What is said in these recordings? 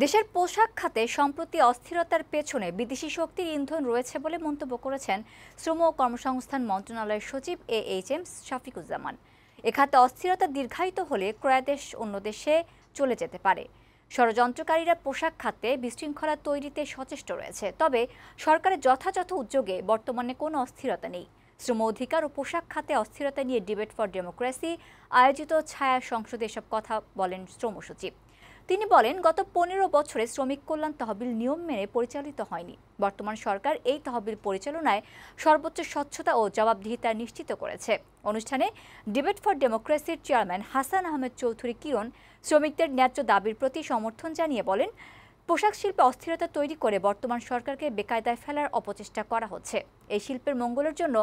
দেশের পোশাক খাতে সম্প্রতি অস্থিরতার পেছনে বিদেশি শক্তির ইন্ধন রয়েছে বলে মন্তব্য করেছেন শ্রম ও কর্মসংস্থান মন্ত্রণালয়ের সচিব AHM শফিকুজ্জামান। এ খাতে অস্থিরতা দীর্ঘায়িত হলে ক্রয়াদেশ অন্য দেশে চলে যেতে পারে। ষড়যন্ত্রকারীরা পোশাক খাতে বিশৃঙ্খলা তৈরিতে সচেষ্ট রয়েছে, তবে সরকারের যথাযথ উদ্যোগে বর্তমানে কোনো অস্থিরতা নেই। শ্রম অধিকার ও পোশাক খাতে অস্থিরতা নিয়ে ডিবেট ফর ডেমোক্রেসি আয়োজিত ছায়া সংসদে এসব কথা বলেন শ্রম সচিব। তিনি বলেন, গত 15 বছরে শ্রমিক কল্যাণ তহবিল নিয়ম মেনে পরিচালিত হয়নি। বর্তমান সরকার এই তহবিল পরিচালনায় সর্বোচ্চ স্বচ্ছতা ও জবাবদিহিতা নিশ্চিত করেছে। অনুষ্ঠানে ডিবেট ফর ডেমোক্রেসির চেয়ারম্যান হাসান আহমেদ চৌধুরী কিরণ শ্রমিকদের ন্যায্য দাবির প্রতি সমর্থন জানিয়ে বলেন, পোশাক শিল্পে অস্থিরতা তৈরি করে বর্তমান সরকারকে বেকায়দায় ফেলার অপচেষ্টা করা হচ্ছে। এই শিল্পের মঙ্গলের জন্য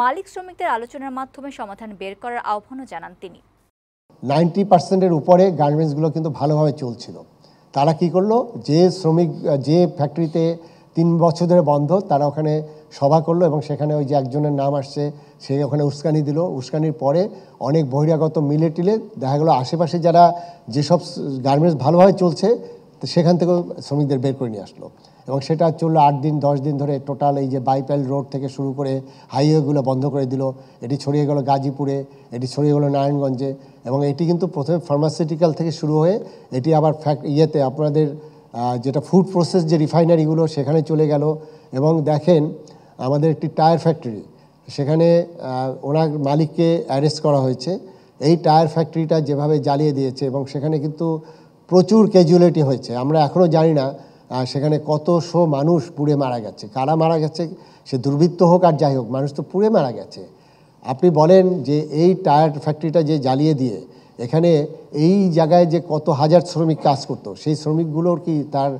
মালিক শ্রমিকদের আলোচনার মাধ্যমে সমাধান বের করার আহ্বানও জানান তিনি। 90% উপরে গার্মেন্টসগুলো কিন্তু ভালোভাবে চলছিল। তারা কি করলো, যে শ্রমিক যে ফ্যাক্টরিতে 3 বছর ধরে বন্ধ, তারা ওখানে সভা করলো এবং সেখানে ওই যে একজনের নাম আসছে, সে ওখানে উস্কানি দিল। উস্কানির পরে অনেক বহিরাগত মিলে টিলে দেখা গেলো আশেপাশে যারা যেসব গার্মেন্টস ভালোভাবে চলছে সেখান থেকেও শ্রমিকদের বের করে নিয়ে আসলো এবং সেটা চললো 8 দিন 10 দিন ধরে। টোটাল এই যে বাইপাইল রোড থেকে শুরু করে হাইওয়েগুলো বন্ধ করে দিল। এটি ছড়িয়ে গেল গাজীপুরে, এটি ছড়িয়ে গেল নারায়ণগঞ্জে এবং এটি কিন্তু প্রথমে ফার্মাসিউটিক্যাল থেকে শুরু হয়ে এটি আবার ইয়েতে আপনাদের যেটা ফুড প্রসেস যে রিফাইনারিগুলো সেখানে চলে গেল। এবং দেখেন আমাদের একটি টায়ার ফ্যাক্টরি, সেখানে ওনার মালিককে অ্যারেস্ট করা হয়েছে। এই টায়ার ফ্যাক্টরিটা যেভাবে জ্বালিয়ে দিয়েছে এবং সেখানে কিন্তু প্রচুর ক্যাজুয়ালিটি হয়েছে। আমরা এখনও জানি না সেখানে কতশো মানুষ পুড়ে মারা গেছে। কারা মারা গেছে, সে দুর্বৃত্ত হোক আর যাই হোক, মানুষ তো পুড়ে মারা গেছে। আপনি বলেন যে এই টায়ার ফ্যাক্টরিটা যে জ্বালিয়ে দিয়ে এখানে এই জায়গায় যে কত হাজার শ্রমিক কাজ করতো, সেই শ্রমিকগুলোর কি তার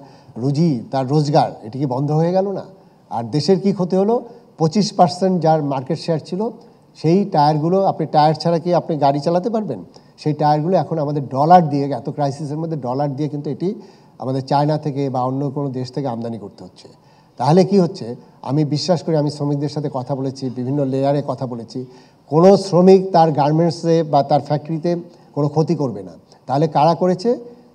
রুজি, তার রোজগার, এটি কি বন্ধ হয়ে গেল না? আর দেশের কি ক্ষতি হলো? 25% যার মার্কেট শেয়ার ছিল, সেই টায়ারগুলো, আপনি টায়ার ছাড়া কি আপনি গাড়ি চালাতে পারবেন? সেই টায়ারগুলো এখন আমাদের ডলার দিয়ে, এত ক্রাইসিসের মধ্যে ডলার দিয়ে কিন্তু এটি আমাদের চায়না থেকে বা অন্য কোনো দেশ থেকে আমদানি করতে হচ্ছে। তাহলে কি হচ্ছে? আমি বিশ্বাস করি, আমি শ্রমিকদের সাথে কথা বলেছি, বিভিন্ন লেয়ারে কথা বলেছি, কোনো শ্রমিক তার গার্মেন্টসে বা তার ফ্যাক্টরিতে কোনো ক্ষতি করবে না। তাহলে কারা করেছে?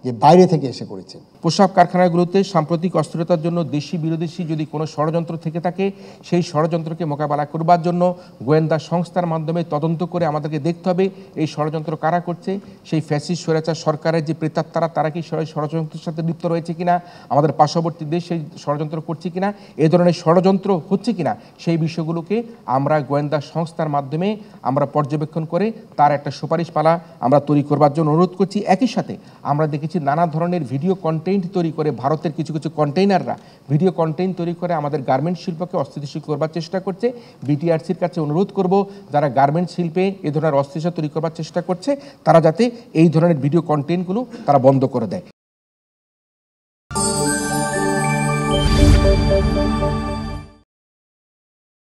যে বাইরে থেকে এসে করেছে। পোশাক কারখানাগুলোতে সাম্প্রতিক অস্থিরতার জন্য দেশি বিরোধী যদি কোনো ষড়যন্ত্র থেকে থাকে, সেই ষড়যন্ত্রকে মোকাবেলা করবার জন্য গোয়েন্দা সংস্থার মাধ্যমে তদন্ত করে আমাদেরকে দেখতে হবে এই ষড়যন্ত্র কারা করছে। সেই ফ্যাসিস্ট স্বৈরাচার সরকারের যে প্রেতাত্মারা, তারা কি ষড়যন্ত্রের সাথে লিপ্ত রয়েছে কিনা, আমাদের পার্শ্ববর্তী দেশ সেই ষড়যন্ত্র করছে কিনা, এ ধরনের ষড়যন্ত্র হচ্ছে কিনা, সেই বিষয়গুলোকে আমরা গোয়েন্দা সংস্থার মাধ্যমে আমরা পর্যবেক্ষণ করে তার একটা সুপারিশপালা আমরা তৈরি করবার জন্য অনুরোধ করছি। একই সাথে আমরা দেখেছি নানা ধরনের ভিডিও কন্টেন্ট তৈরি করে ভারতের কিছু কিছু কন্টেইনাররা ভিডিও কন্টেন্ট তৈরি করে আমাদের গার্মেন্টস শিল্পকে অস্থিতিশীল করবার চেষ্টা করছে। বিটিআরসির কাছে অনুরোধ করব, যারা গার্মেন্টস শিল্পে এ ধরনের অস্থিরতা তৈরি করবার চেষ্টা করছে, তারা যাতে এই ধরনের ভিডিও কন্টেন্টগুলো তারা বন্ধ করে দেয়।